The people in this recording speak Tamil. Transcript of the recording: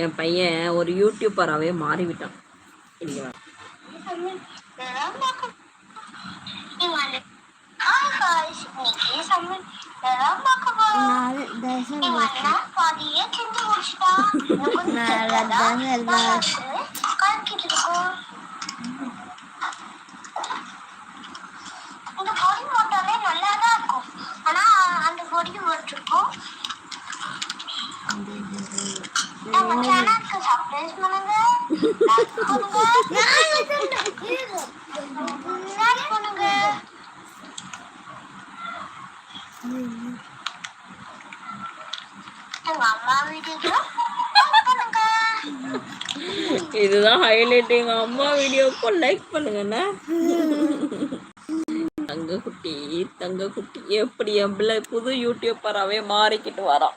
என் பையன் ஒரு யூடியூபராகவே மாறிவிட்டான். இந்த பொடி போட்டாலே நல்லா தான் இருக்கும். ஆனா அந்த பொடி போட்டிருக்கோம். நம்ம சேனலுக்கு சப்ஸ்கிரைப் பண்ணுங்க, லைக் பண்ணுங்க, ஷேர் பண்ணுங்க. எங்க அம்மா வீடியோ பண்ணுங்க. இதுதான் ஹைலைட். எங்க அம்மா வீடியோக்கு லைக் பண்ணுங்கண்ணா. தங்க குட்டி எப்படி என் பிள்ளை புது யூடியூபராகவே மாறிக்கிட்டு வரான்.